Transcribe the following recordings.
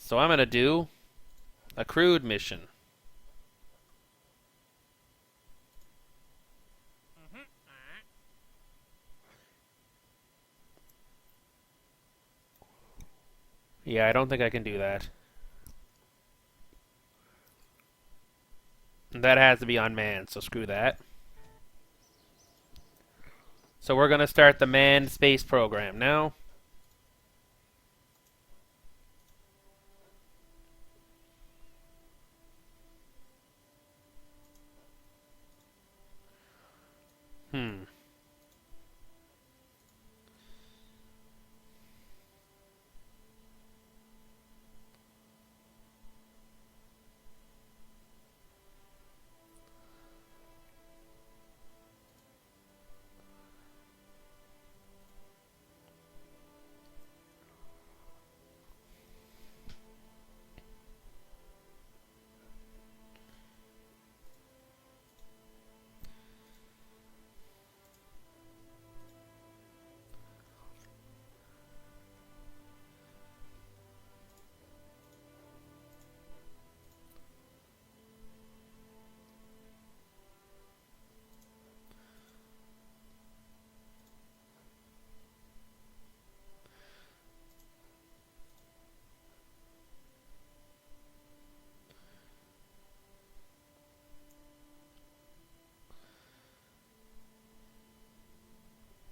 So I'm going to do a crewed mission. Yeah, I don't think I can do that. That has to be unmanned, so screw that. So we're going to start the manned space program now. Hmm.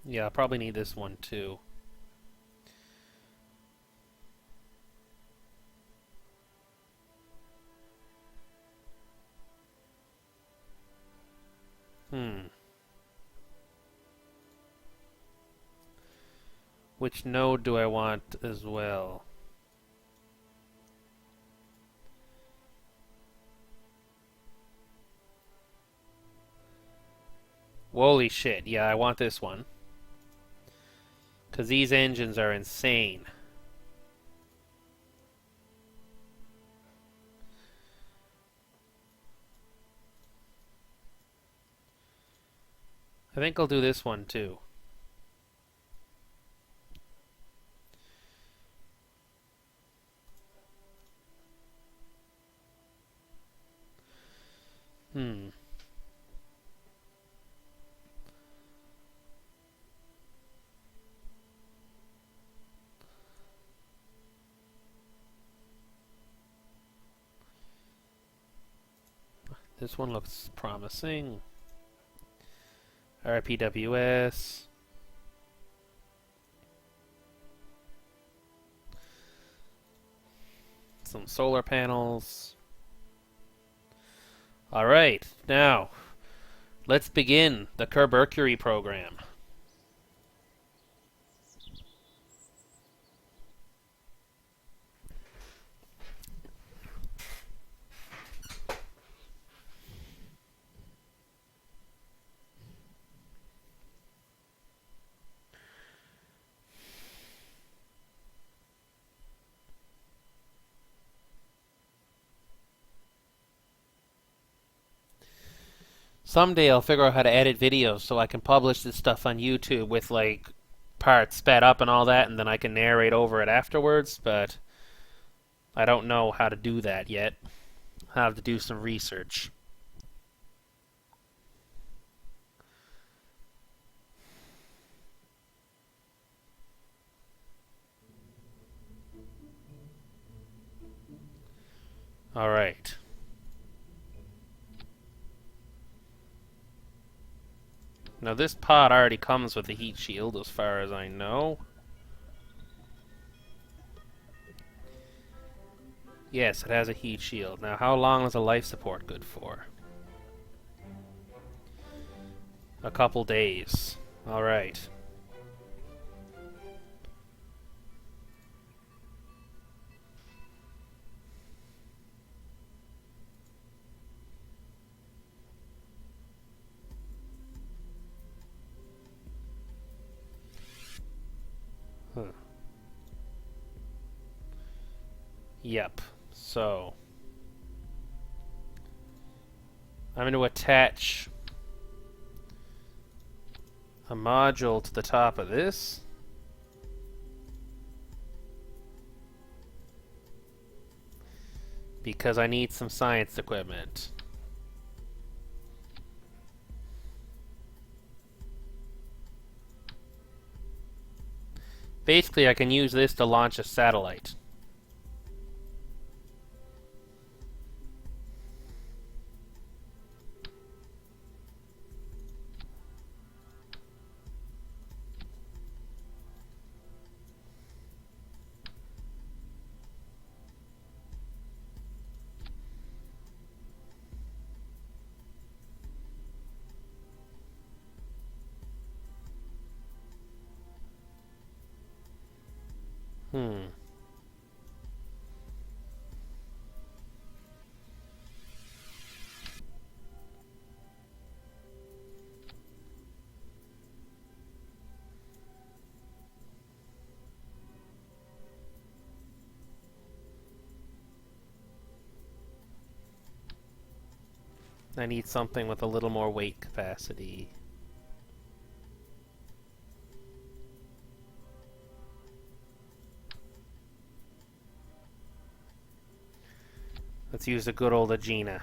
Yeah, I'll probably need this one too. Hmm. Which node do I want as well? Holy shit, yeah, I want this one. Because these engines are insane. I think I'll do this one too. Hmm. This one looks promising. RPWS. Some solar panels. Alright, now, let's begin the Kerbercury program. Someday I'll figure out how to edit videos so I can publish this stuff on YouTube with like parts sped up and all that, and then I can narrate over it afterwards, but I don't know how to do that yet. I'll have to do some research. Alright. Now this pod already comes with a heat shield as far as I know. Yes, it has a heat shield. Now how long is a life support good for? A couple days. Alright. Huh. Yep. So I'm going to attach a module to the top of this. because I need some science equipment. Basically, I can use this to launch a satellite. Hmm. I need something with a little more weight capacity. Let's use the good old Agena.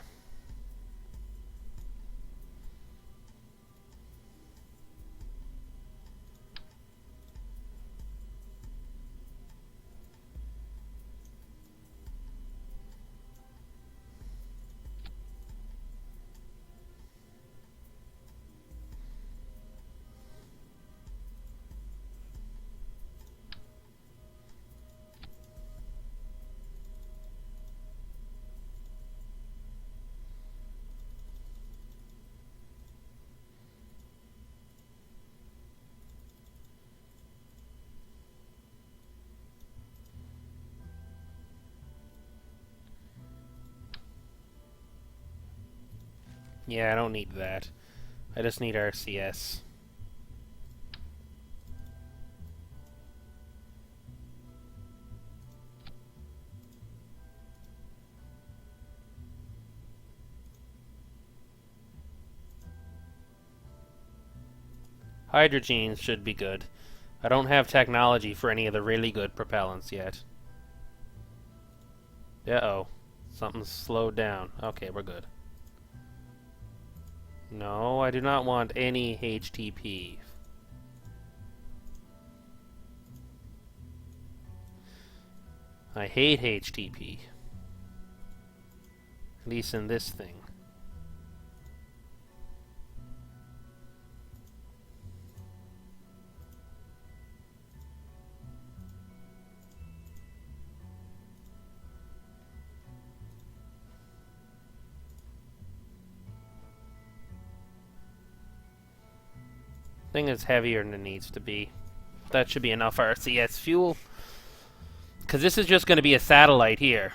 Yeah, I don't need that. I just need RCS. Hydrogenes should be good. I don't have technology for any of the really good propellants yet. Uh-oh. Something's slowed down. Okay, we're good. No, I do not want any HTP. I hate HTP. At least in this thing. Thing is heavier than it needs to be. That should be enough RCS fuel. Because this is just going to be a satellite here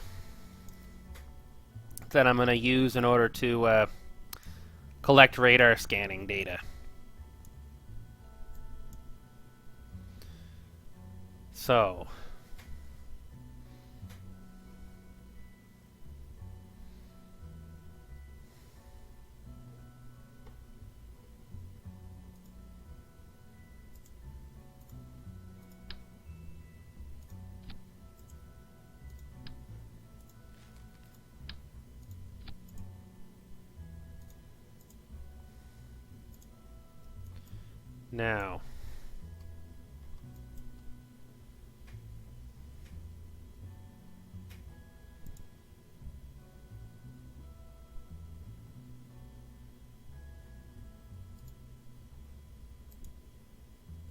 that I'm going to use in order to collect radar scanning data. So, now,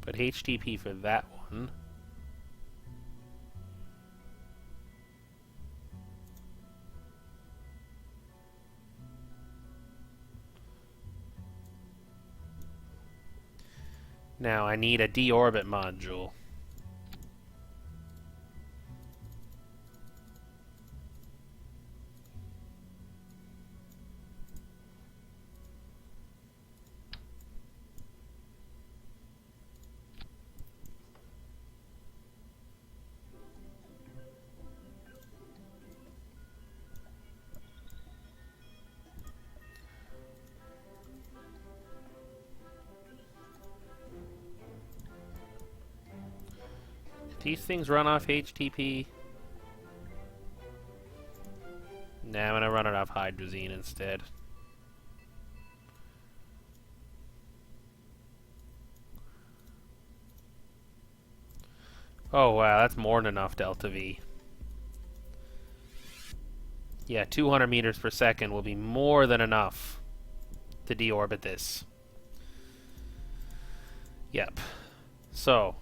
put HTTP for that one. Now I need a deorbit module. These things run off HTTP. Nah, I'm gonna run it off hydrazine instead. Oh wow, that's more than enough delta V. Yeah, 200 meters per second will be more than enough to deorbit this. Yep. So,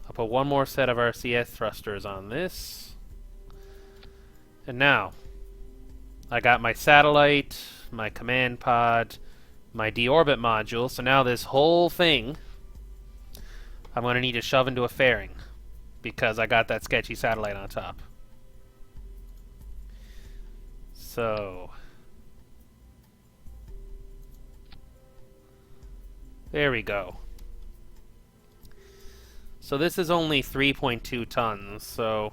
I'll put one more set of RCS thrusters on this. And now, I got my satellite, my command pod, my deorbit module. So now this whole thing, I'm going to need to shove into a fairing because I got that sketchy satellite on top. So, there we go. So this is only 3.2 tons, so...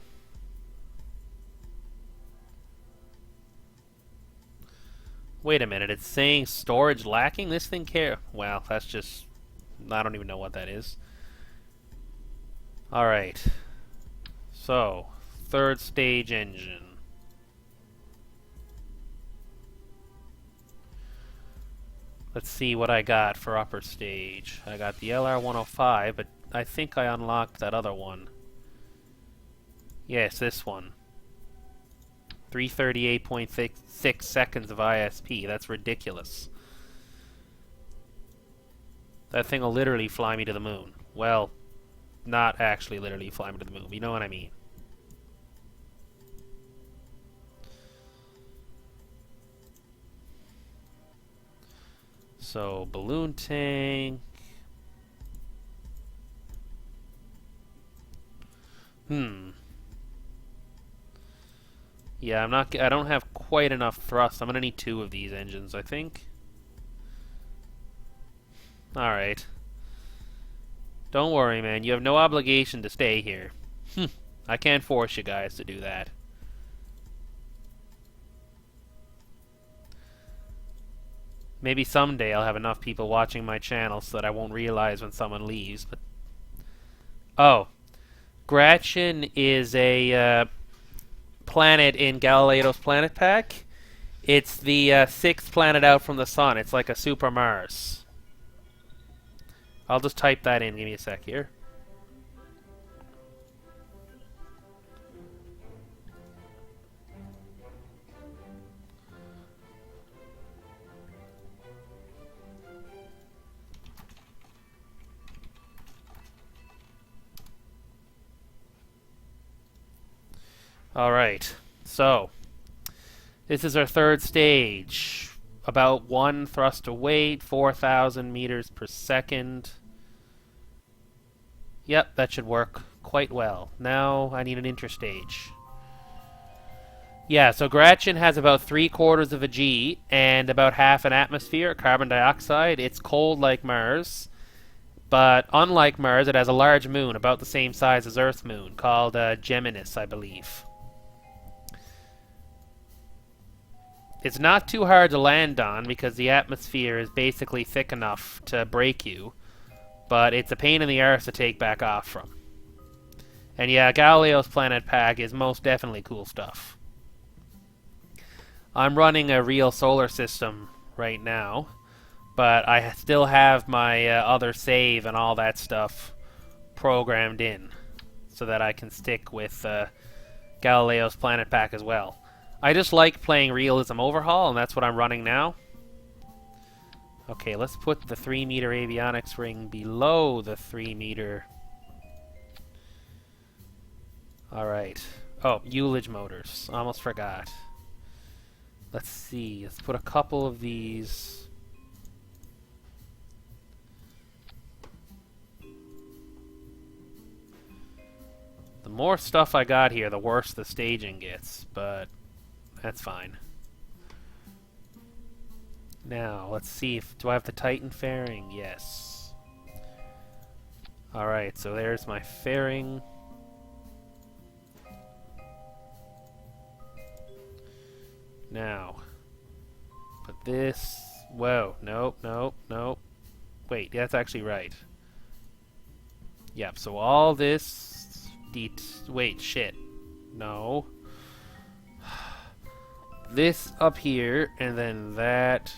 Wait a minute, it's saying storage lacking? This thing Well, that's just... I don't even know what that is. Alright. So, third stage engine. Let's see what I got for upper stage. I got the LR-105, but I think I unlocked that other one. Yes, this one. 338.6 seconds of ISP. That's ridiculous. That thing will literally fly me to the moon. Well, not actually literally fly me to the moon. You know what I mean. So, balloon tank. Yeah, I don't have quite enough thrust. I'm gonna need 2 of these engines, I think. Alright. Don't worry, man. You have no obligation to stay here. I can't force you guys to do that. Maybe someday I'll have enough people watching my channel so that I won't realize when someone leaves, but... Oh. Gratchen is a planet in Galileo's planet pack. It's the 6th planet out from the sun. It's like a super Mars. I'll just type that in. Give me a sec here. Alright, so this is our third stage. About 1 thrust to weight, 4,000 meters per second. Yep, that should work quite well. Now I need an interstage. Yeah, so Gratchen has about 3/4 of a G and about half an atmosphere, carbon dioxide. It's cold like Mars. But unlike Mars, it has a large moon, about the same size as Earth's moon, called Geminis, I believe. It's not too hard to land on because the atmosphere is basically thick enough to break you, but it's a pain in the arse to take back off from. And yeah, Galileo's planet pack is most definitely cool stuff. I'm running a real solar system right now, but I still have my other save and all that stuff programmed in so that I can stick with Galileo's planet pack as well. I just like playing Realism Overhaul, and that's what I'm running now. Okay, let's put the 3-meter avionics ring below the 3-meter. Alright. Oh, Ullage motors. Almost forgot. Let's see. Let's put a couple of these. The more stuff I got here, the worse the staging gets, but that's fine. Now, let's see if... Do I have the Titan fairing? Yes. Alright, so there's my fairing. Now, put this... Whoa, nope, nope, nope. Wait, that's actually right. Yep, so all this... Wait, shit. No. this up here, and then that.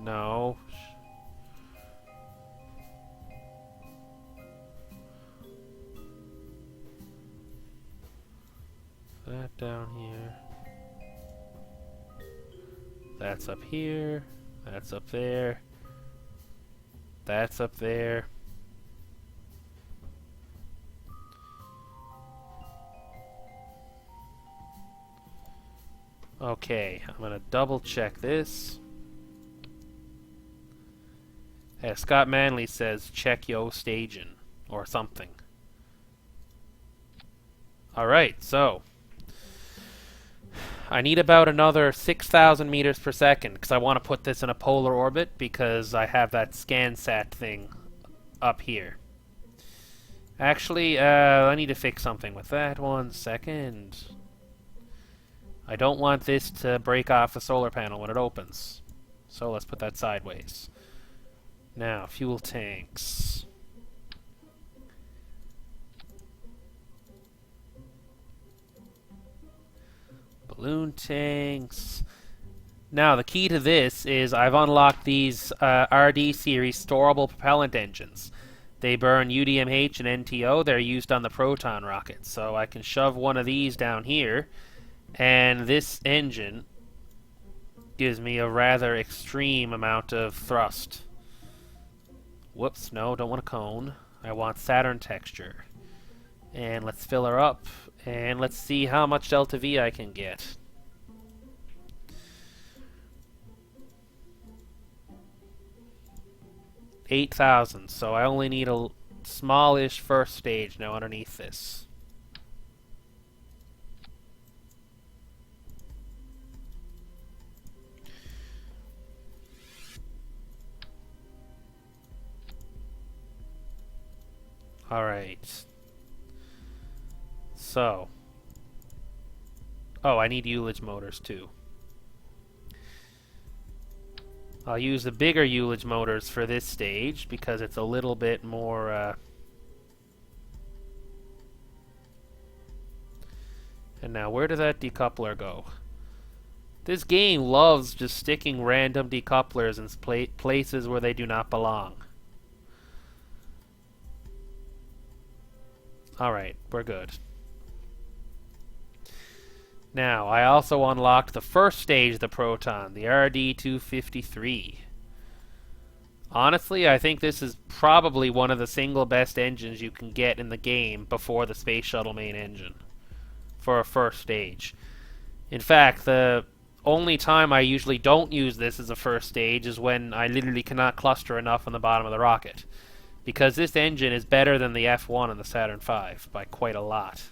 No. That down here. That's up here. That's up there. That's up there. Okay, I'm gonna double check this. As Scott Manley says, check yo staging or something. Alright, so I need about another 6,000 meters per second because I want to put this in a polar orbit because I have that ScanSat thing up here. Actually, I need to fix something with that. 1 second. I don't want this to break off the solar panel when it opens. So let's put that sideways. Now, fuel tanks. Balloon tanks. Now, the key to this is I've unlocked these RD series storable propellant engines. They burn UDMH and NTO. They're used on the Proton rocket. So I can shove one of these down here, and this engine gives me a rather extreme amount of thrust. Whoops, no, don't want a cone. I want Saturn texture. And let's fill her up, and let's see how much delta V I can get. $8,000, so I only need a smallish first stage now underneath this. Alright. So. Oh, I need Ullage motors too. I'll use the bigger Ullage motors for this stage because it's a little bit more and now where does that decoupler go? This game loves just sticking random decouplers in places where they do not belong. Alright, we're good. Now, I also unlocked the first stage of the Proton, the RD-253. Honestly, I think this is probably one of the single best engines you can get in the game before the Space Shuttle main engine for a first stage. In fact, the only time I usually don't use this as a first stage is when I literally cannot cluster enough on the bottom of the rocket. Because this engine is better than the F1 and the Saturn V by quite a lot.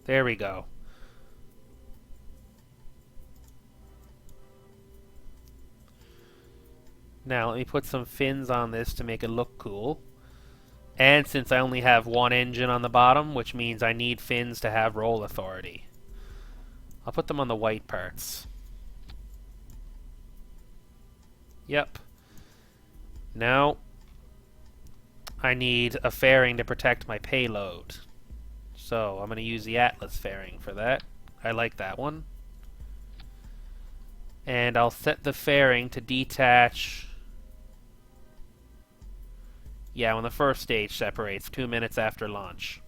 There we go. Now let me put some fins on this to make it look cool. And since I only have one engine on the bottom, which means I need fins to have roll authority, I'll put them on the white parts. Yep. Now I need a fairing to protect my payload. So I'm going to use the Atlas fairing for that. I like that one. And I'll set the fairing to detach. Yeah, when the first stage separates, 2 minutes after launch.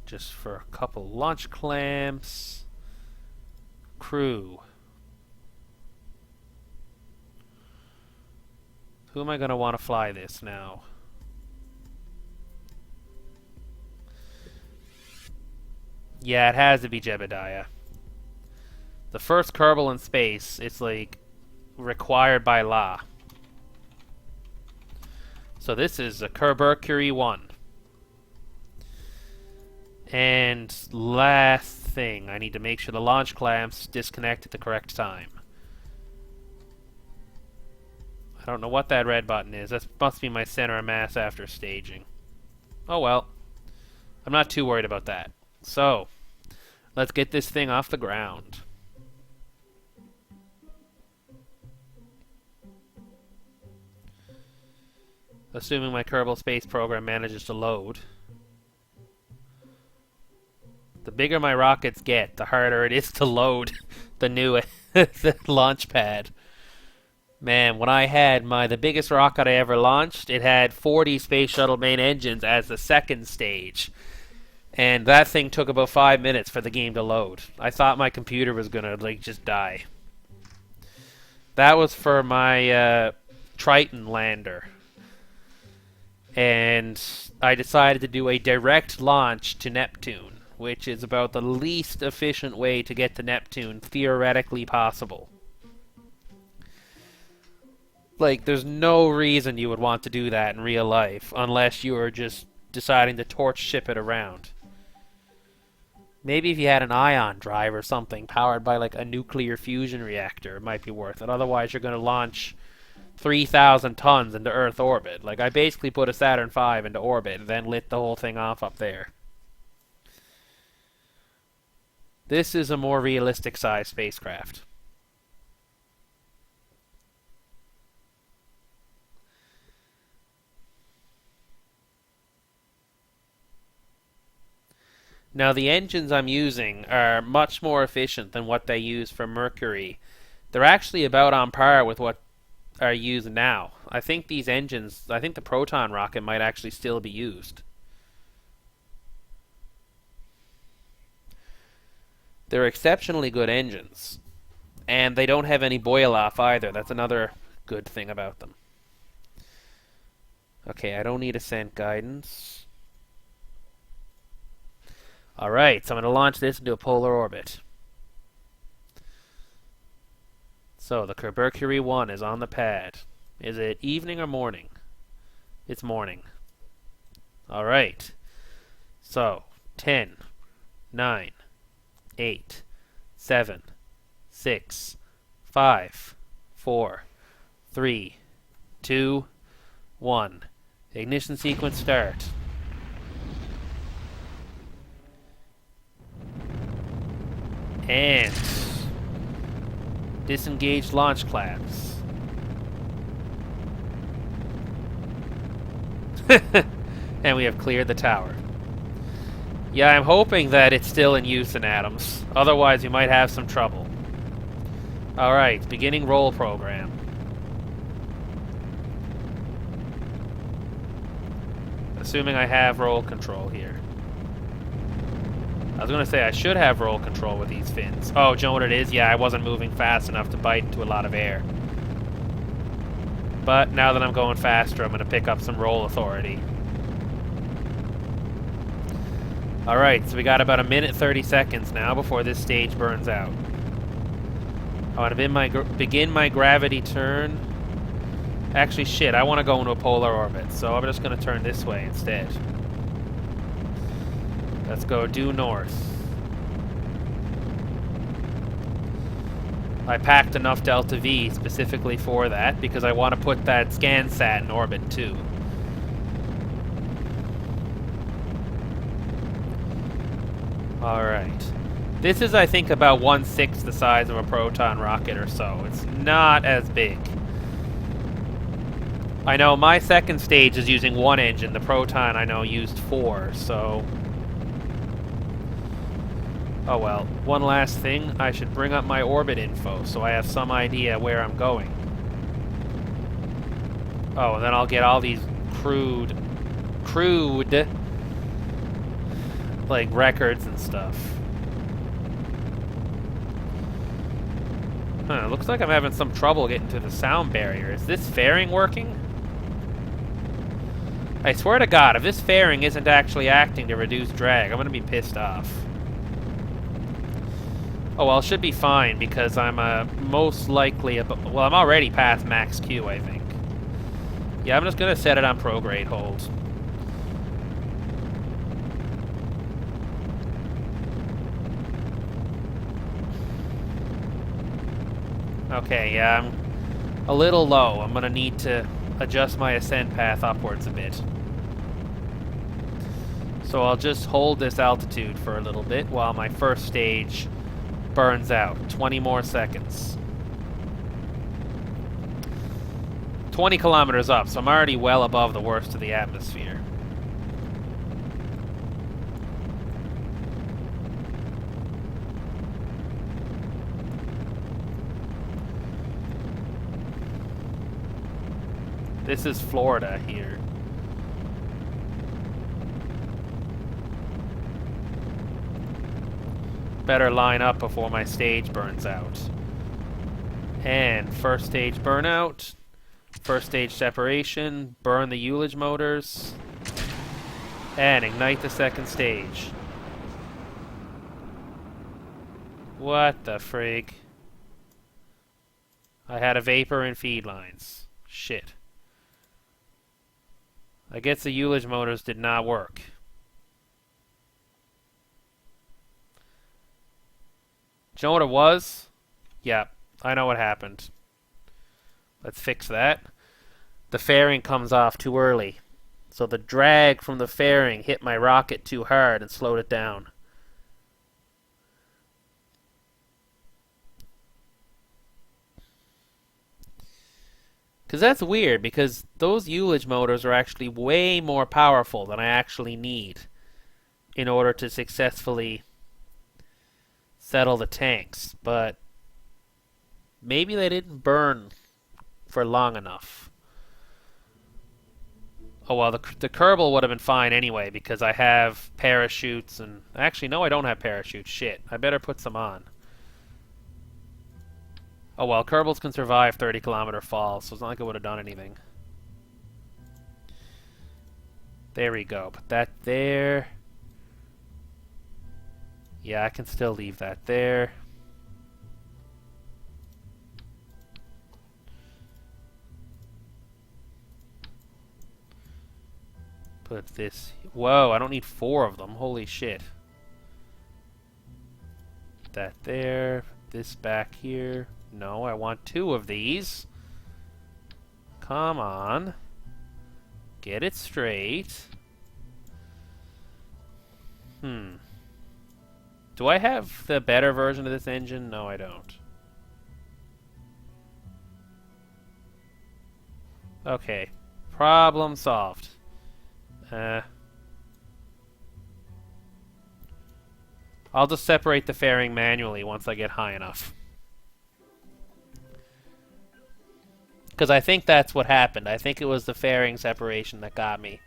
Just for a couple launch clamps. Crew. Who am I going to want to fly this now? Yeah, it has to be Jebediah. The first Kerbal in space, it's like required by law. So this is a Kerbercury 1. And last thing, I need to make sure the launch clamps disconnect at the correct time. I don't know what that red button is. That must be my center of mass after staging. Oh well. I'm not too worried about that. So, let's get this thing off the ground. Assuming my Kerbal Space Program manages to load. The bigger my rockets get, the harder it is to load the new the launch pad. Man, when I had the biggest rocket I ever launched, it had 40 Space Shuttle main engines as the second stage. And that thing took about 5 minutes for the game to load. I thought my computer was gonna just die. That was for my Triton lander. And I decided to do a direct launch to Neptune, which is about the least efficient way to get to Neptune theoretically possible. There's no reason you would want to do that in real life, unless you were just deciding to torch ship it around. Maybe if you had an ion drive or something powered by a nuclear fusion reactor, it might be worth it. Otherwise, you're going to launch 3,000 tons into Earth orbit. I basically put a Saturn V into orbit and then lit the whole thing off up there. This is a more realistic size spacecraft. Now, the engines I'm using are much more efficient than what they use for Mercury. They're actually about on par with what are used now. I think these engines, I think the Proton rocket might actually still be used. They're exceptionally good engines. And they don't have any boil off either. That's another good thing about them. Okay, I don't need ascent guidance. Alright, so I'm going to launch this into a polar orbit. So, the Mercury 1 is on the pad. Is it evening or morning? It's morning. Alright. So, 10, 9, 8, 7, 6, 5, 4, 3, 2, 1. Ignition sequence start. And disengage launch clamps. And we have cleared the tower. Yeah, I'm hoping that it's still in use in Atoms. Otherwise, we might have some trouble. Alright, beginning roll program. Assuming I have roll control here. I was going to say I should have roll control with these fins. Oh, do you know what it is? Yeah, I wasn't moving fast enough to bite into a lot of air. But now that I'm going faster, I'm going to pick up some roll authority. Alright, so we got about 1 minute 30 seconds now before this stage burns out. I want to begin my gravity turn. Actually, shit, I want to go into a polar orbit, so I'm just going to turn this way instead. Let's go due north. I packed enough Delta V specifically for that because I want to put that ScanSat in orbit too. Alright. This is, I think, about 1/6 the size of a Proton rocket or so. It's not as big. I know my second stage is using 1 engine. The Proton, I know, used 4, so... Oh well, one last thing, I should bring up my orbit info so I have some idea where I'm going. Oh, and then I'll get all these crude, records and stuff. Huh, looks like I'm having some trouble getting to the sound barrier. Is this fairing working? I swear to God, if this fairing isn't actually acting to reduce drag, I'm gonna be pissed off. Oh, well, it should be fine, because I'm most likely... well, I'm already past max Q, I think. Yeah, I'm just going to set it on prograde hold. Okay, yeah, I'm a little low. I'm going to need to adjust my ascent path upwards a bit. So I'll just hold this altitude for a little bit while my first stage... burns out. 20 more seconds. 20 kilometers up, so I'm already well above the worst of the atmosphere. This is Florida here. Better line up before my stage burns out. And first stage burnout. First stage separation. Burn the ullage motors. And ignite the second stage. What the frig? I had a vapor in feed lines. Shit. I guess the ullage motors did not work. Do you know what it was? Yeah, I know what happened. Let's fix that. The fairing comes off too early. So the drag from the fairing hit my rocket too hard and slowed it down. Because that's weird, because those ullage motors are actually way more powerful than I actually need in order to successfully settle the tanks. But maybe they didn't burn for long enough. Oh well, the Kerbal would have been fine anyway, because I have parachutes and... Actually, no, I don't have parachutes. Shit, I better put some on. Oh well, Kerbals can survive 30-kilometer falls, so it's not like it would have done anything. There we go. Put that there. Yeah, I can still leave that there. Put this... Whoa, I don't need 4 of them. Holy shit. Put that there. Put this back here. No, I want 2 of these. Come on. Get it straight. Do I have the better version of this engine? No, I don't. Okay. Problem solved. I'll just separate the fairing manually once I get high enough. Because I think that's what happened. I think it was the fairing separation that got me.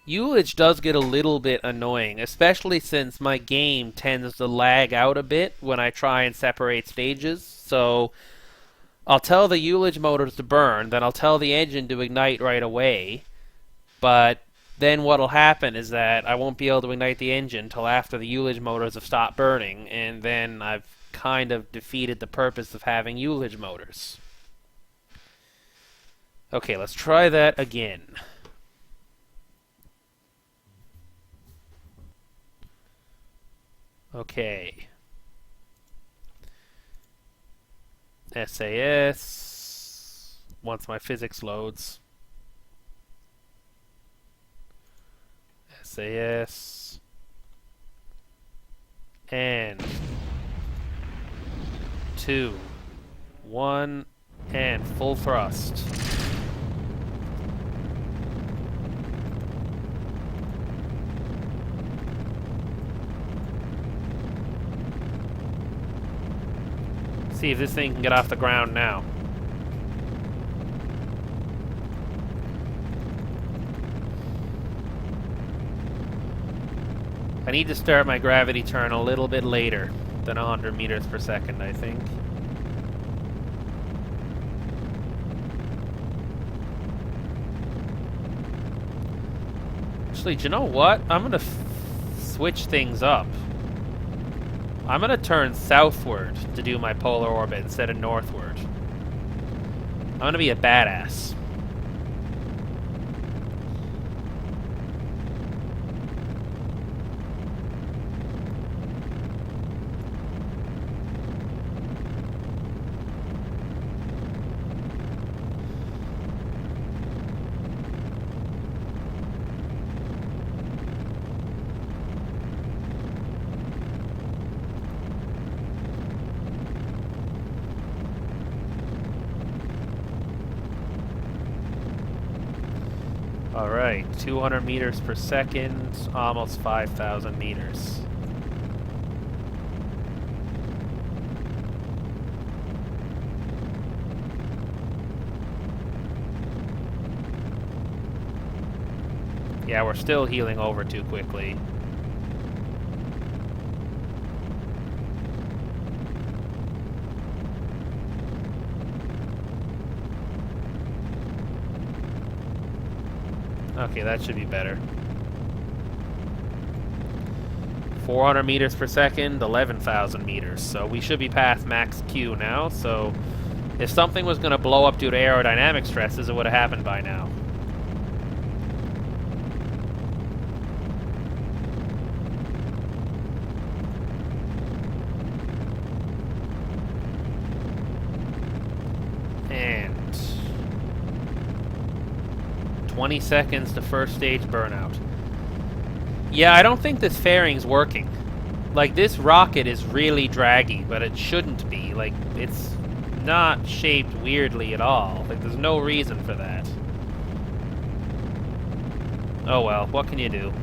Ullage does get a little bit annoying, especially since my game tends to lag out a bit when I try and separate stages. So I'll tell the ullage motors to burn, then I'll tell the engine to ignite right away. But then what'll happen is that I won't be able to ignite the engine until after the ullage motors have stopped burning, and then I've kind of defeated the purpose of having ullage motors. Okay, let's try that again. Okay. SAS. Once my physics loads. SAS. And 2, 1, and full thrust. See if this thing can get off the ground now. I need to start my gravity turn a little bit later than 100 meters per second, I think. Actually, do you know what? I'm gonna switch things up. I'm gonna turn southward to do my polar orbit instead of northward. I'm gonna be a badass. Alright, 200 meters per second, almost 5,000 meters. Yeah, we're still healing over too quickly. Okay, that should be better. 400 meters per second, 11,000 meters. So we should be past max Q now. So if something was going to blow up due to aerodynamic stresses, it would have happened by now. And 20 seconds to first stage burnout. Yeah, I don't think this fairing's working. Like, this rocket is really draggy, but it shouldn't be. Like, it's not shaped weirdly at all. Like, there's no reason for that. Oh well, what can you do?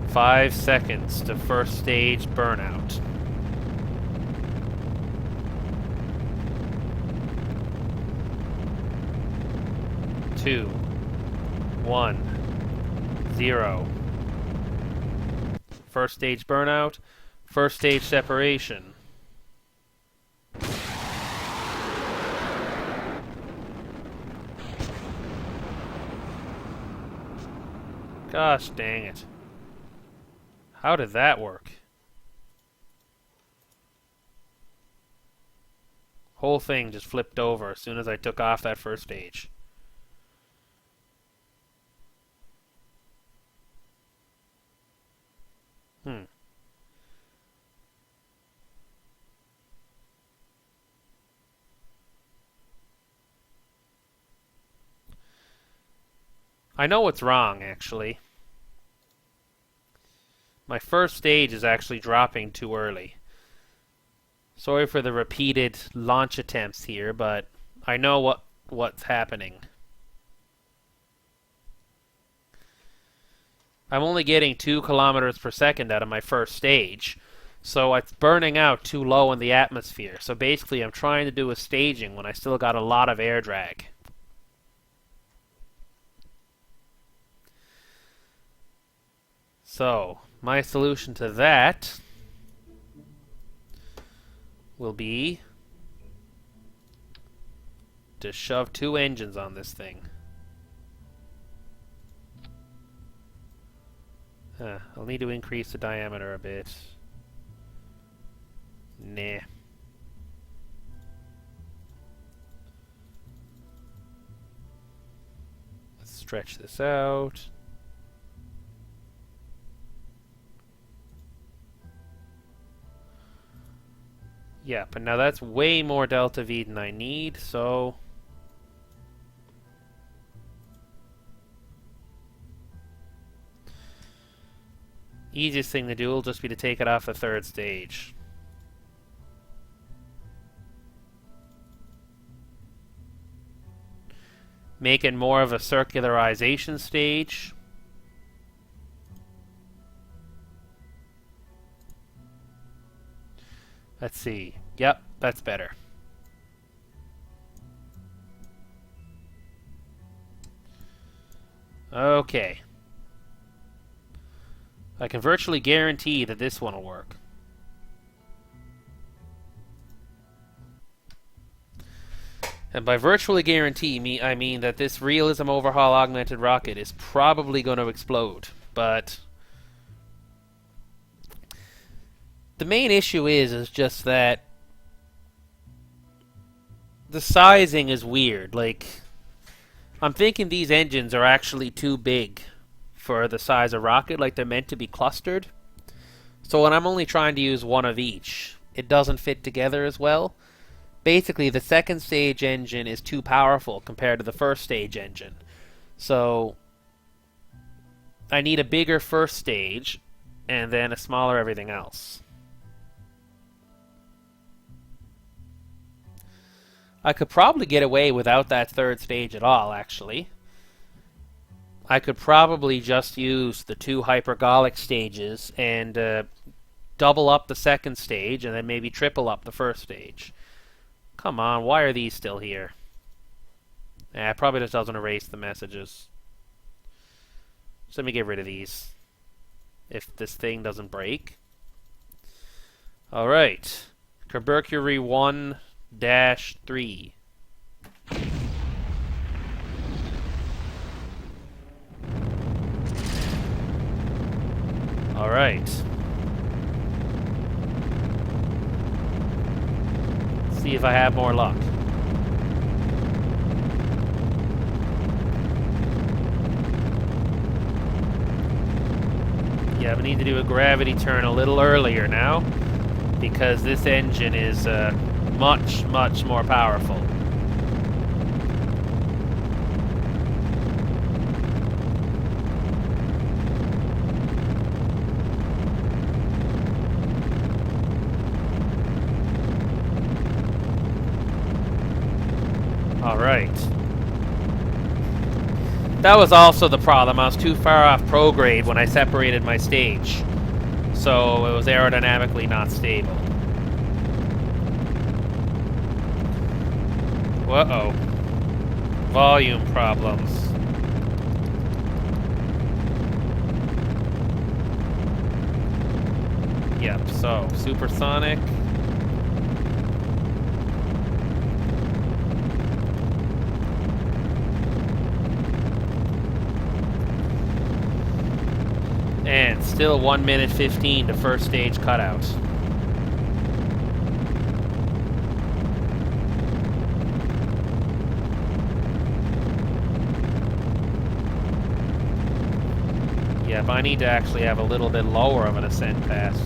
Five seconds to first stage burnout. Two, 1, 0. First stage burnout. First stage separation. Gosh dang it. How did that work? Whole thing just flipped over as soon as I took off that first stage. I know what's wrong, actually. My first stage is actually dropping too early. Sorry for the repeated launch attempts here, but I know what's happening. I'm only getting 2 kilometers per second out of my first stage, so it's burning out too low in the atmosphere. So basically I'm trying to do a staging when I still got a lot of air drag. So, my solution to that will be to shove 2 engines on this thing. I'll need to increase the diameter a bit. Nah. Let's stretch this out. Yeah, but now that's way more delta V than I need, so... easiest thing to do will just be to take it off the third stage. Make it more of a circularization stage. Let's see. Yep, that's better. Okay. I can virtually guarantee that this one will work. And by virtually guarantee, I mean that this realism overhaul augmented rocket is probably going to explode. But the main issue is just that the sizing is weird. Like, I'm thinking these engines are actually too big for the size of rocket, like they're meant to be clustered. So when I'm only trying to use one of each, it doesn't fit together as well. Basically, the second stage engine is too powerful compared to the first stage engine. So I need a bigger first stage and then a smaller everything else. I could probably get away without that third stage at all, actually. I could probably just use the two hypergolic stages and double up the second stage and then maybe triple up the first stage. Come on, why are these still here? It probably just doesn't erase the messages. So let me get rid of these. If this thing doesn't break. Alright. Mercury 1-3. Alright. See if I have more luck. Yeah, we need to do a gravity turn a little earlier now, because this engine is much, much more powerful. Alright. That was also the problem. I was too far off prograde when I separated my stage. So it was aerodynamically not stable. Uh-oh. Volume problems. Yep, so supersonic. And still 1 minute 15 to first stage cutout. Yep, I need to actually have a little bit lower of an ascent pass.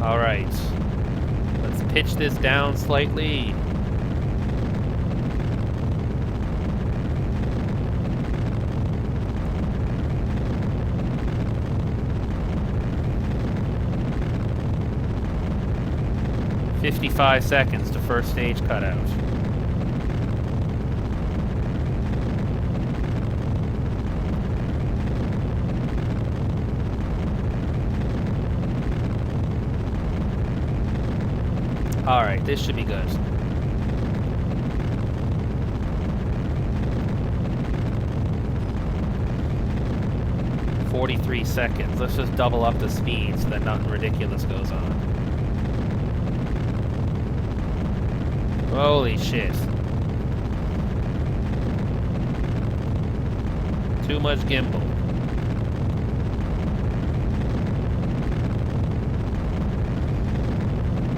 Alright. Let's pitch this down slightly. "55 seconds to first stage cutout." Alright, this should be good. "43 seconds. Let's just double up the speed so that nothing ridiculous goes on. Holy shit. Too much gimbal.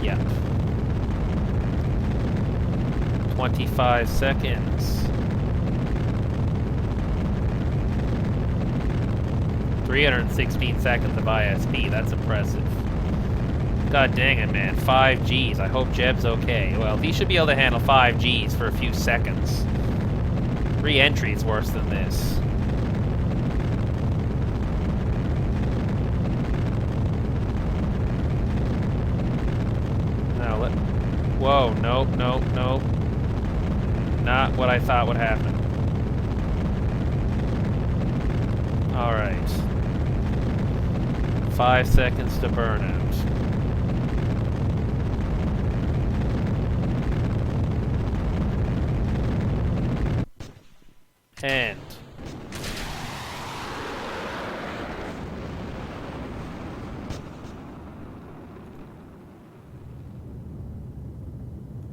Yep. 25 seconds. 316 seconds of ISP. That's impressive. God dang it, man. 5 Gs. I hope Jeb's okay. Well, he should be able to handle 5 Gs for a few seconds. Re-entry is worse than this. Now let... Whoa, nope, nope, nope. Not what I thought would happen. Alright. 5 seconds to burnout. And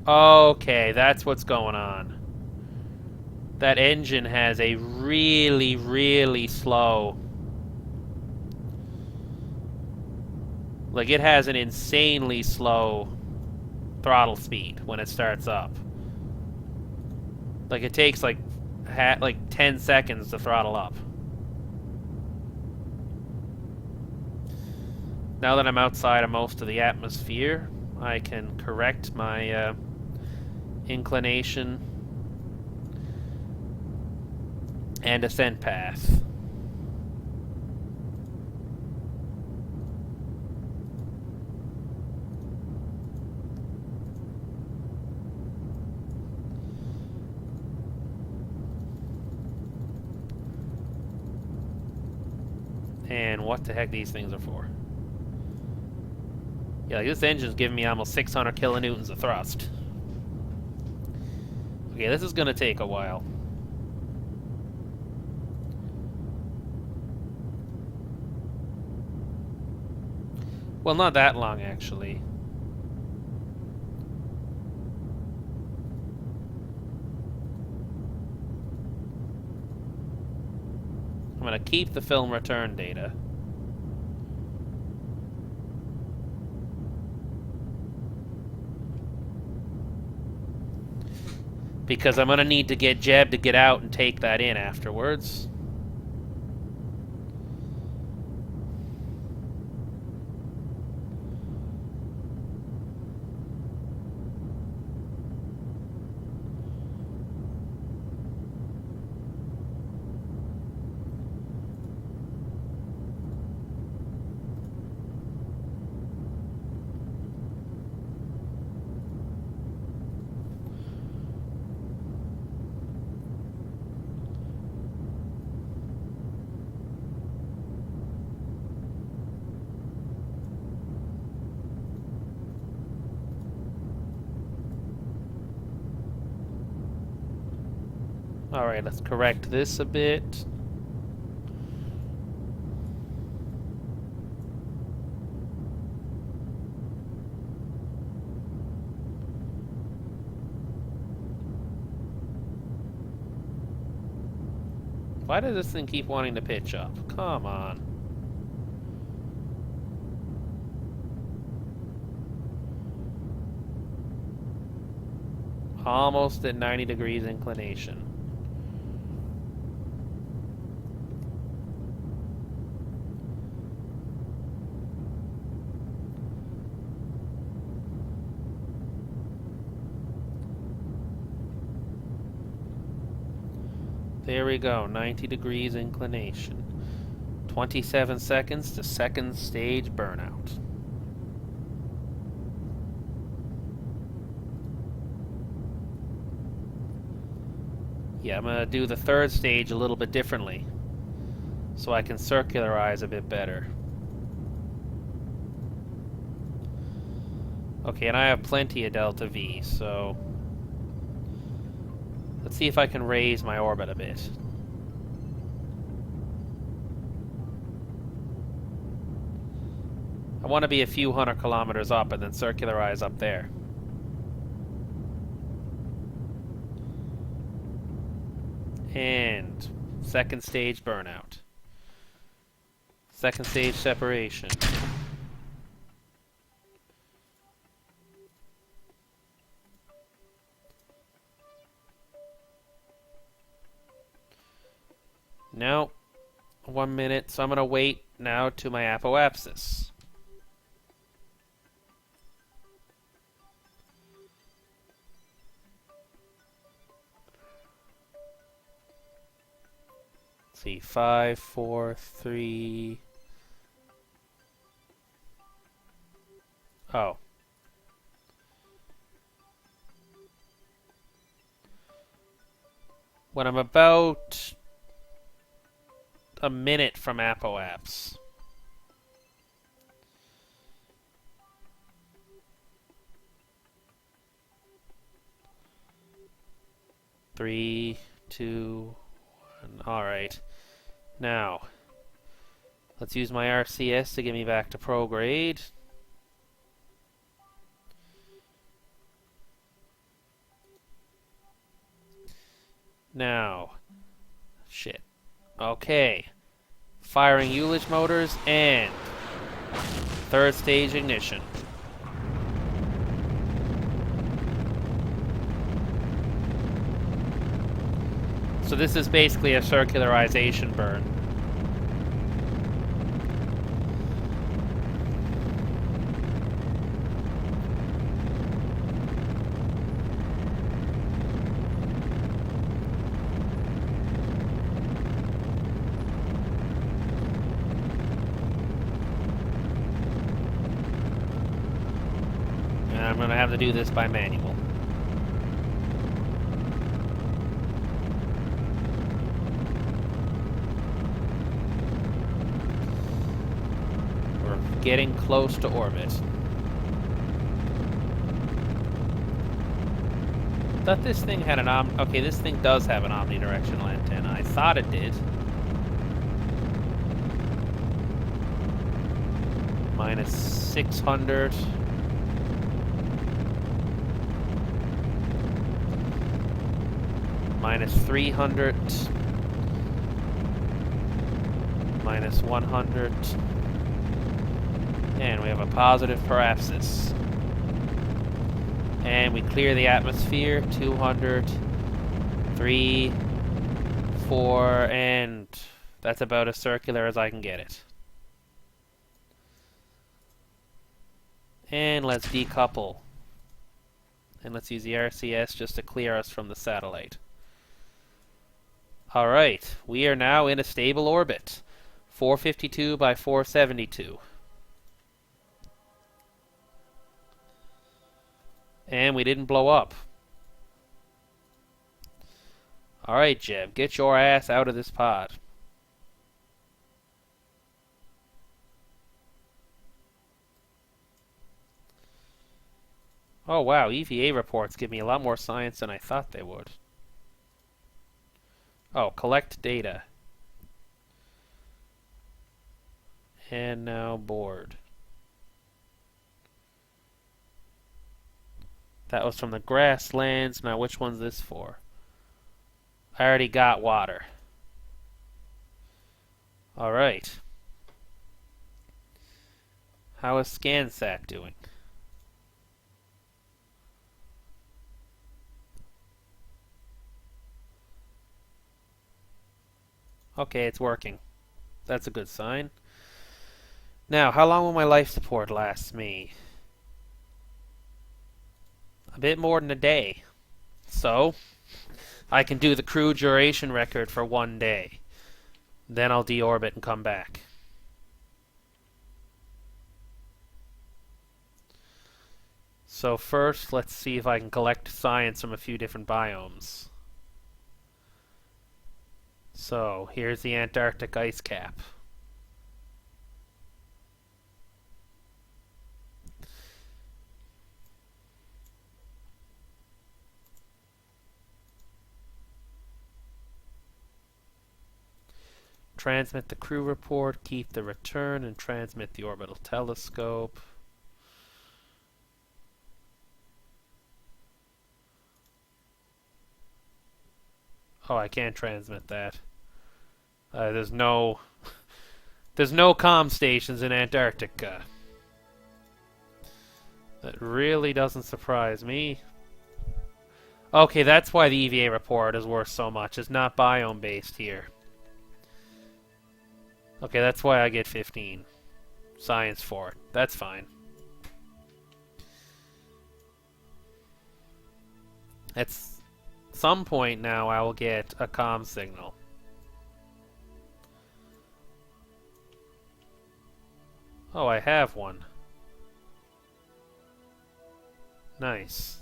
okay, that's what's going on. That engine has a really, really slow... Like, it has an insanely slow throttle speed when it starts up. Like, it takes like 10 seconds to throttle up. Now that I'm outside of most of the atmosphere, I can correct my inclination And ascent path. And what the heck these things are for. Yeah, like this engine's giving me almost 600 kilonewtons of thrust. Okay, this is gonna take a while. Well, not that long, actually. I'm gonna keep the film return data. Because I'm gonna need to get Jeb to get out and take that in afterwards. Alright, let's correct this a bit. Why does this thing keep wanting to pitch up? Come on. Almost at 90 degrees inclination. There we go, 90 degrees inclination. 27 seconds to second stage burnout. Yeah, I'm gonna do the third stage a little bit differently, so I can circularize a bit better. Okay, and I have plenty of delta V, so let's see if I can raise my orbit a bit. I want to be a few hundred kilometers up and then circularize up there. And second stage burnout. Second stage separation. No. 1 minute, so I'm going to wait now to my apoapsis. See, 5, 4, 3. Oh. When I'm about a minute from apoapse. Three, two, one. All right. Now, let's use my RCS to get me back to prograde. Now, shit. Okay. Firing Ullage motors and third stage ignition. So this is basically a circularization burn. I'm going to have to do this by manual. We're getting close to orbit. Thought this thing had an okay, this thing does have an omnidirectional antenna. I thought it did. Minus 600. Minus 300. Minus 100. And we have a positive parapsis. And we clear the atmosphere. 200. 3. 4. And that's about as circular as I can get it. And let's decouple. And let's use the RCS just to clear us from the satellite. Alright, we are now in a stable orbit. 452 by 472. And we didn't blow up. Alright, Jeb, get your ass out of this pod. Oh wow, EVA reports give me a lot more science than I thought they would. Oh, collect data. And now board. That was from the grasslands. Now which one's this for? I already got water. Alright. How is ScanSat doing? Okay, it's working. That's a good sign. Now, how long will my life support last me? A bit more than a day. So, I can do the crew duration record for 1 day. Then I'll deorbit and come back. So first, let's see if I can collect science from a few different biomes. So, here's the Antarctic ice cap. Transmit the crew report, keep the return, and transmit the orbital telescope. Oh, I can't transmit that. There's no comm stations in Antarctica. That really doesn't surprise me. Okay, that's why the EVA report is worth so much. It's not biome based here. Okay, that's why I get 15 science for it. That's fine. At some point now, I will get a comm signal. Oh, I have one. Nice.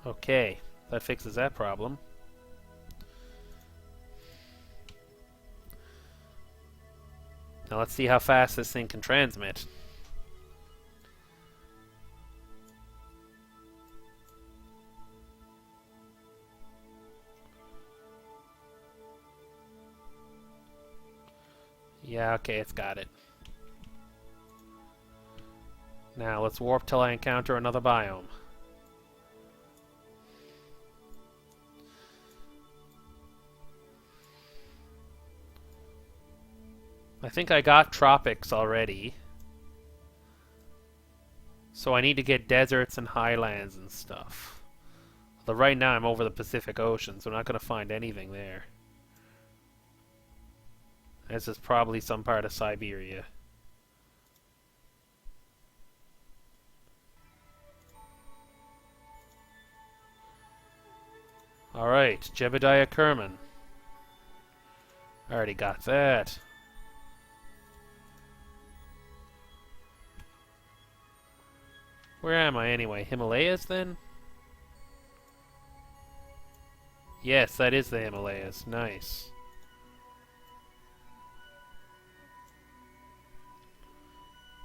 Okay, that fixes that problem. Now let's see how fast this thing can transmit. Yeah, okay, it's got it. Now let's warp till I encounter another biome. I think I got tropics already. So I need to get deserts and highlands and stuff. Although right now I'm over the Pacific Ocean, so I'm not going to find anything there. This is probably some part of Siberia. Alright, Jebediah Kerman. Already got that. Where am I anyway? Himalayas then? Yes, that is the Himalayas. Nice.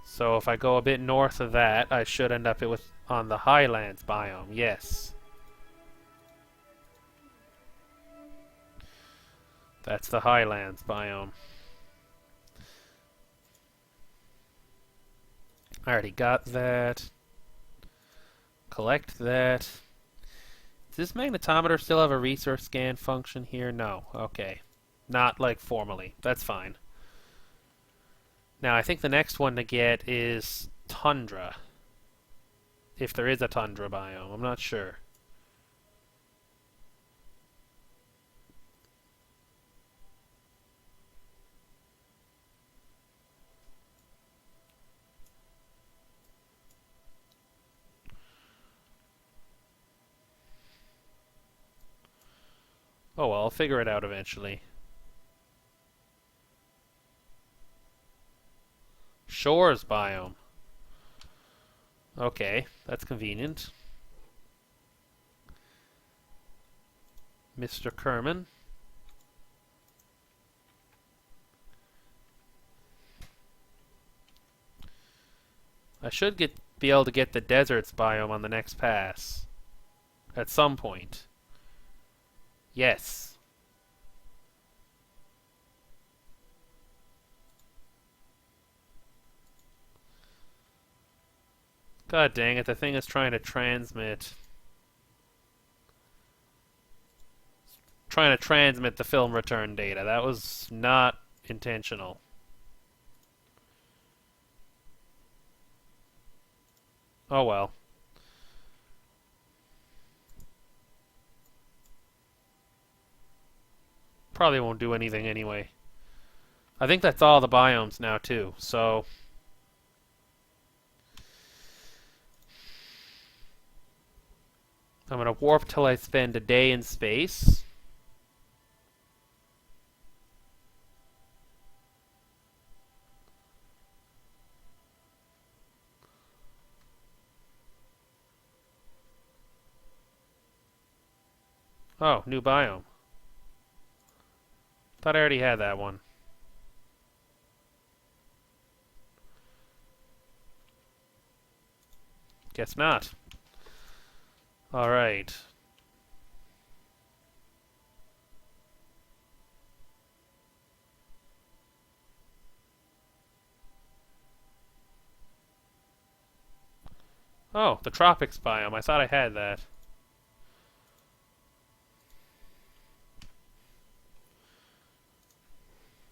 So if I go a bit north of that, I should end up with on the highlands biome. Yes. That's the highlands biome. I already got that. Collect that. Does this magnetometer still have a resource scan function here? No. Okay. Not like formally. That's fine. Now I think the next one to get is tundra. If there is a tundra biome. I'm not sure. Oh well, I'll figure it out eventually. Shores biome. Okay, that's convenient. Mr. Kerman. I should be able to get the deserts biome on the next pass. At some point. Yes. God dang it, the thing is trying to transmit. Trying to transmit the film return data. That was not intentional. Oh well. Probably won't do anything anyway. I think that's all the biomes now too, so... I'm gonna warp till I spend a day in space. Oh, new biome. Thought I already had that one. Guess not. Alright. Oh, the tropics biome. I thought I had that.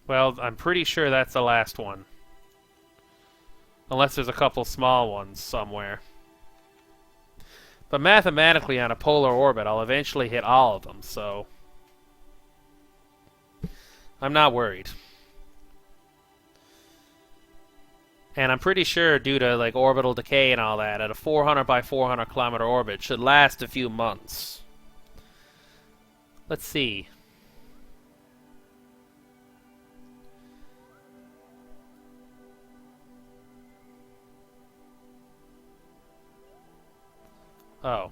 Well, I'm pretty sure that's the last one. Unless there's a couple small ones somewhere. But mathematically, on a polar orbit, I'll eventually hit all of them, so... I'm not worried. And I'm pretty sure, due to like orbital decay and all that, at a 400 by 400 kilometer orbit, should last a few months. Let's see. Oh.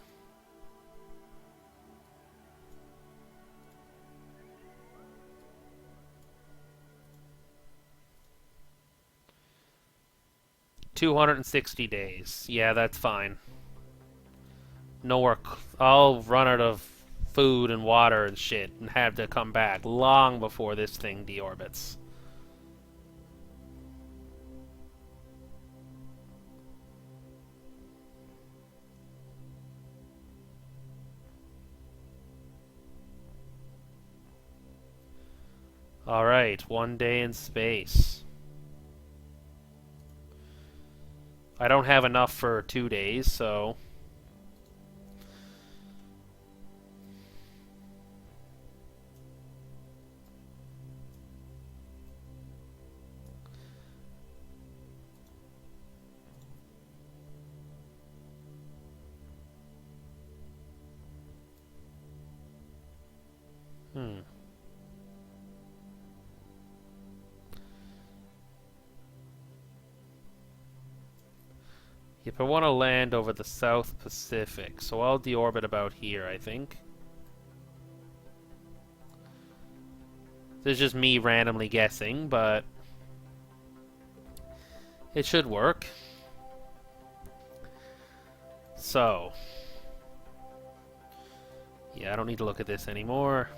$260 days. Yeah, that's fine. No work. I'll run out of food and water and shit and have to come back long before this thing deorbits. Alright, 1 day in space. I don't have enough for 2 days, so... If I want to land over the South Pacific, so I'll deorbit about here, I think. This is just me randomly guessing, but it should work. So, yeah, I don't need to look at this anymore.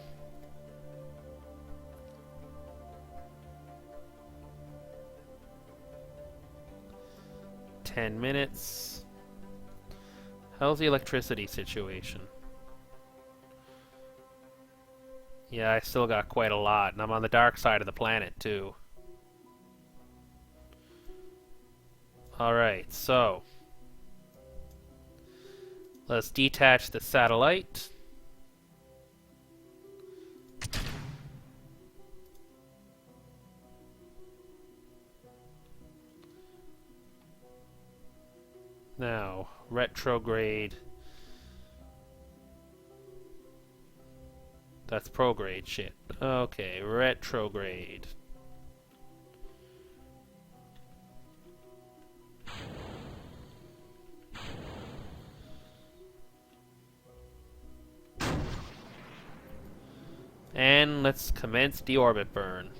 $10. How's the electricity situation? Yeah, I still got quite a lot, and I'm on the dark side of the planet, too. Alright, so let's detach the satellite. Now, retrograde. That's prograde shit. Okay, retrograde. And let's commence deorbit burn.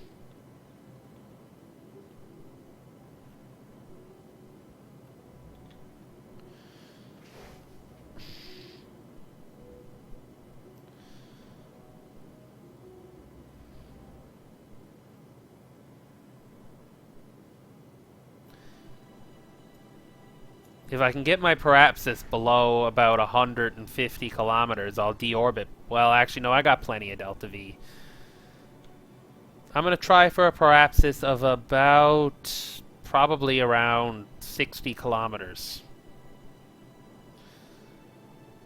If I can get my parapsis below about 150 kilometers, I'll deorbit. Well, actually, no, I got plenty of delta V. I'm going to try for a parapsis of about probably around 60 kilometers.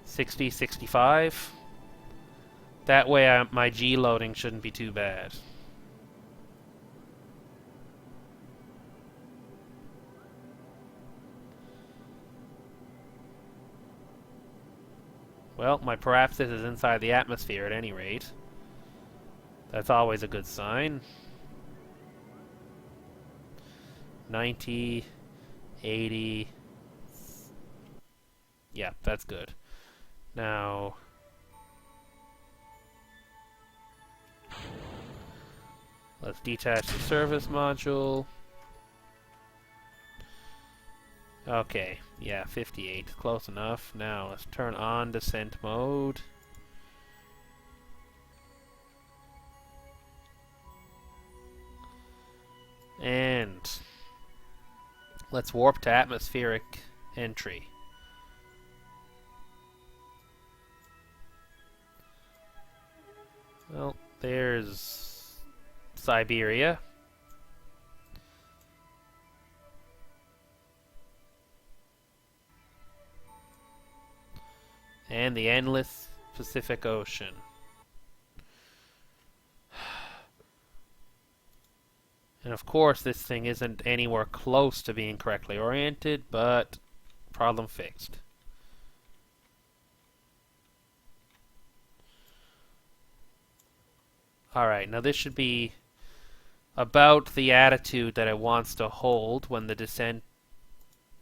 60, 65. That way my G loading shouldn't be too bad. Well, my parapsis is inside the atmosphere at any rate. That's always a good sign. 90, 80. Yeah, that's good. Now, let's detach the service module. Okay, yeah, 58, close enough. Now let's turn on descent mode. And let's warp to atmospheric entry. Well, there's Siberia. And the endless Pacific Ocean. And of course, this thing isn't anywhere close to being correctly oriented, but problem fixed. Alright, now this should be about the attitude that it wants to hold when the descent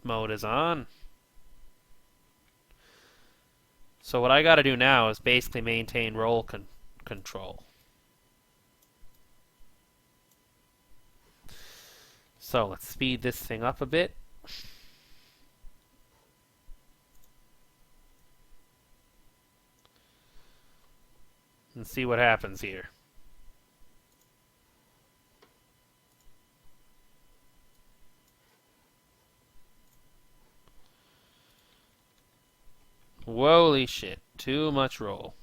mode is on. So what I gotta do now is basically maintain roll control. So let's speed this thing up a bit. And see what happens here. Holy shit, too much roll.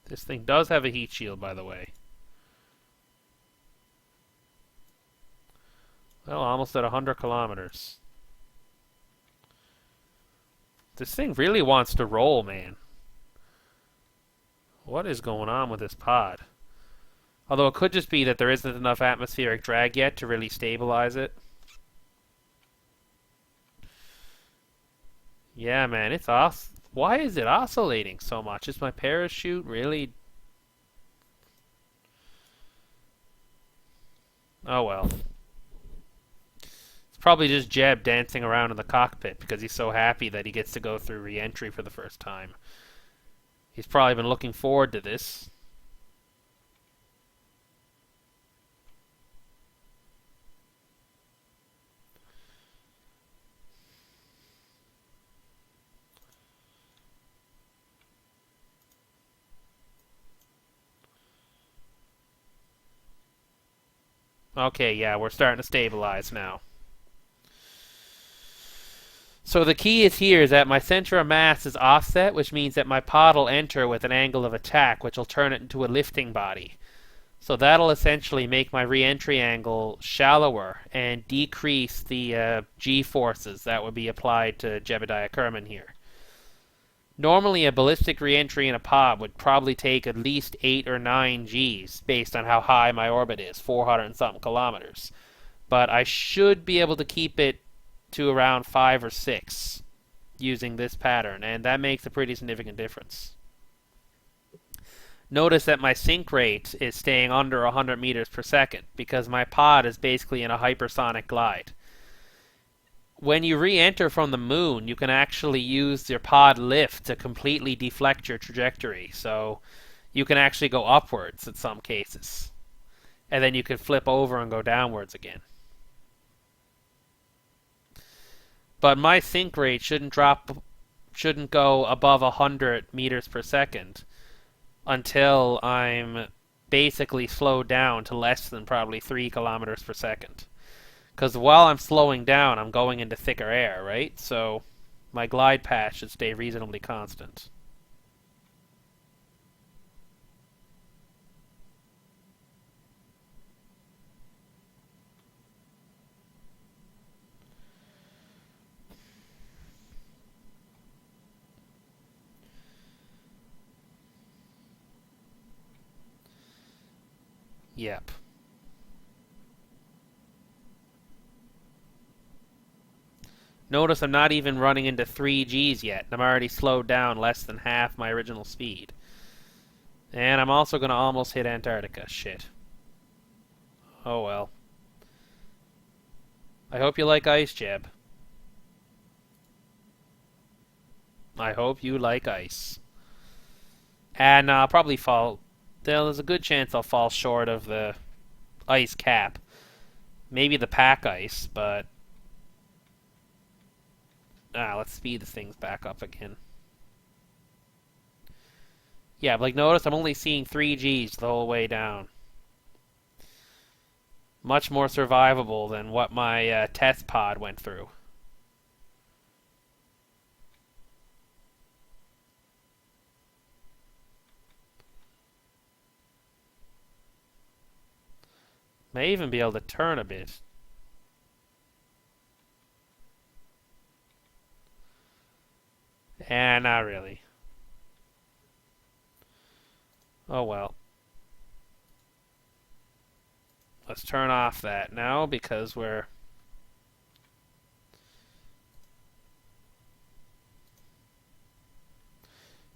This thing does have a heat shield, by the way. Well, almost at 100 kilometers. This thing really wants to roll, man. What is going on with this pod? Although it could just be that there isn't enough atmospheric drag yet to really stabilize it. Yeah, man, it's off. Why is it oscillating so much? Is my parachute really... Oh well. It's probably just Jeb dancing around in the cockpit because he's so happy that he gets to go through re-entry for the first time. He's probably been looking forward to this. Okay, yeah, we're starting to stabilize now. So the key is here is that my center of mass is offset, which means that my pod will enter with an angle of attack, which will turn it into a lifting body. So that'll essentially make my re-entry angle shallower and decrease the G-forces that would be applied to Jebediah Kerman here. Normally a ballistic re-entry in a pod would probably take at least 8 or 9 Gs based on how high my orbit is, 400 and something kilometers. But I should be able to keep it to around 5 or 6 using this pattern, and that makes a pretty significant difference. Notice that my sink rate is staying under 100 meters per second because my pod is basically in a hypersonic glide. When you re-enter from the moon, you can actually use your pod lift to completely deflect your trajectory. So you can actually go upwards in some cases. And then you can flip over and go downwards again. But my sink rate shouldn't go above 100 meters per second until I'm basically slowed down to less than probably 3 kilometers per second. Because while I'm slowing down, I'm going into thicker air, right? So my glide path should stay reasonably constant. Yep. Notice I'm not even running into 3 Gs yet. I'm already slowed down less than half my original speed. And I'm also going to almost hit Antarctica. Shit. Oh well. I hope you like ice, Jeb. I hope you like ice. And I'll probably fall... There's a good chance I'll fall short of the ice cap. Maybe the pack ice, but... let's speed the things back up again. Yeah, like notice I'm only seeing 3 Gs the whole way down. Much more survivable than what my test pod went through. May even be able to turn a bit. And not really. Oh well. Let's turn off that now because we're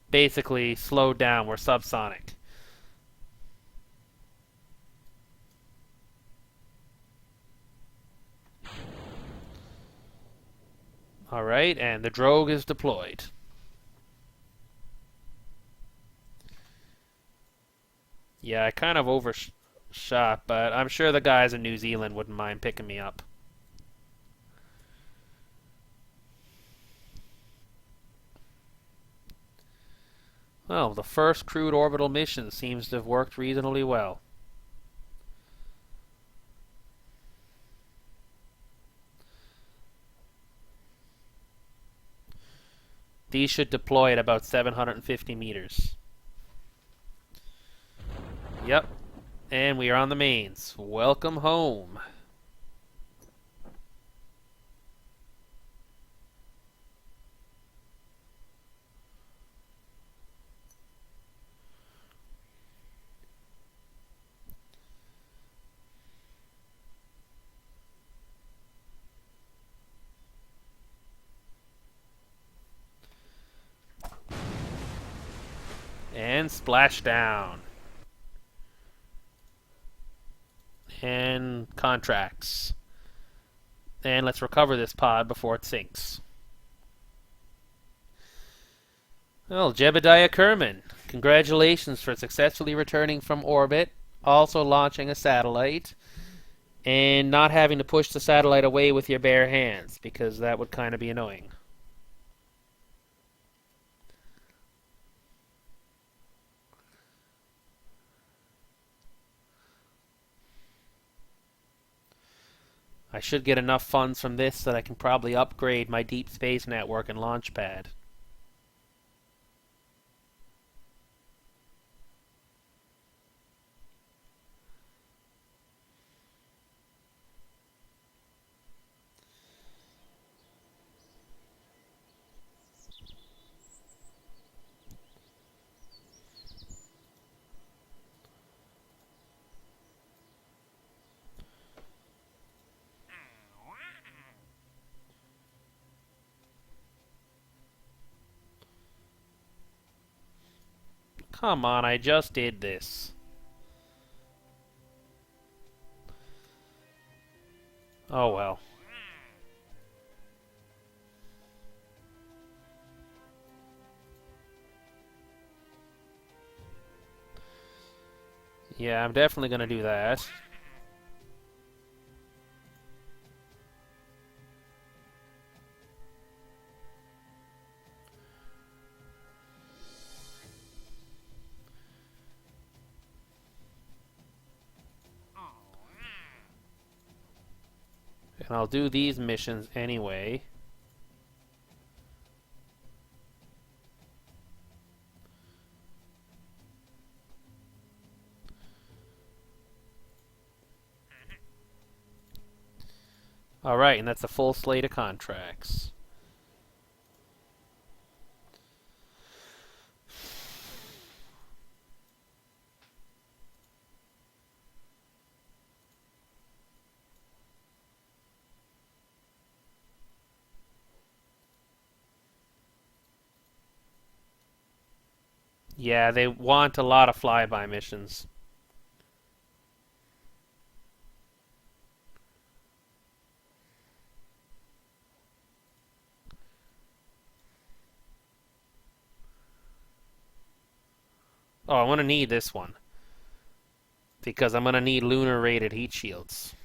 basically slowed down. We're subsonic. Alright, and the drogue is deployed. Yeah, I kind of overshot, but I'm sure the guys in New Zealand wouldn't mind picking me up. Well, the first crewed orbital mission seems to have worked reasonably well. These should deploy at about 750 meters. Yep. And we are on the mains. Welcome home. Splashdown. And contracts. And let's recover this pod before it sinks. Well, Jebediah Kerman, congratulations for successfully returning from orbit, also launching a satellite, and not having to push the satellite away with your bare hands, because that would kind of be annoying. I should get enough funds from this that I can probably upgrade my deep space network and launch pad. Come on, I just did this. Oh well. Yeah, I'm definitely gonna do that. And I'll do these missions anyway. Alright, and that's a full slate of contracts. Yeah, they want a lot of flyby missions. Oh, I'm gonna need this one. Because I'm gonna need lunar rated heat shields.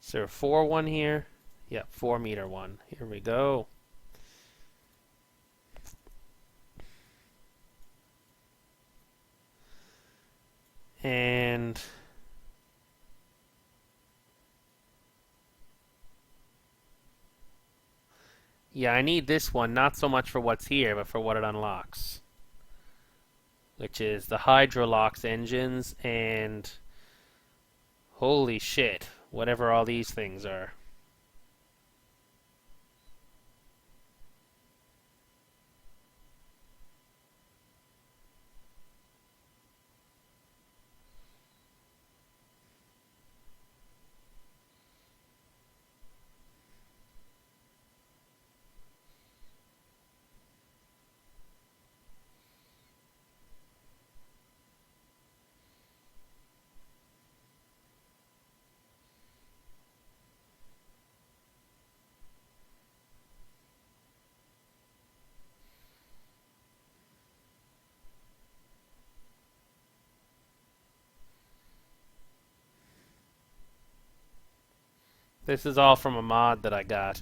Is there a 4-1 here? Yep, 4-meter one. Here we go. And yeah, I need this one, not so much for what's here, but for what it unlocks. Which is the Hydrolox engines and holy shit, whatever all these things are. This is all from a mod that I got.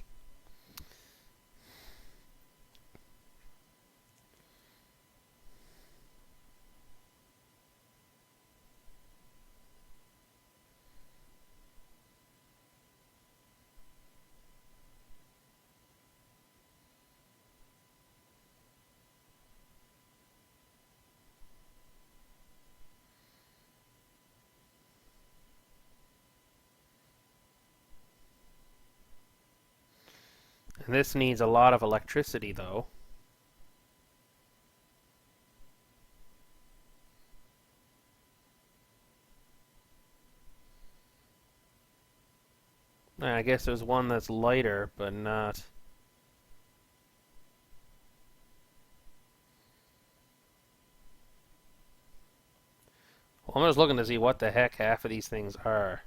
And this needs a lot of electricity though. I guess there's one that's lighter, but not... Well, I'm just looking to see what the heck half of these things are.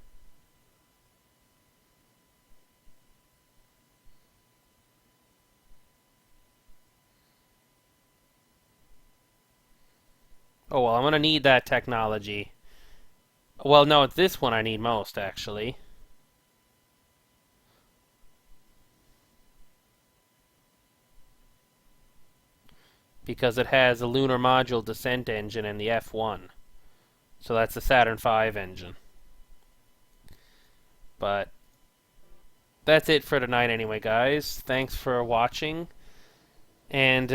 Oh, well, I'm gonna need that technology. Well, no, it's this one I need most, actually. Because it has a lunar module descent engine and the F1. So that's the Saturn V engine. But that's it for tonight anyway, guys. Thanks for watching. And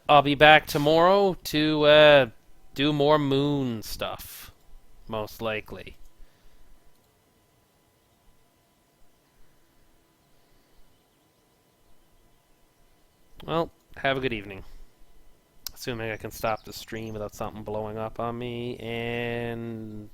I'll be back tomorrow to do more moon stuff, most likely. Well, have a good evening. Assuming I can stop the stream without something blowing up on me, and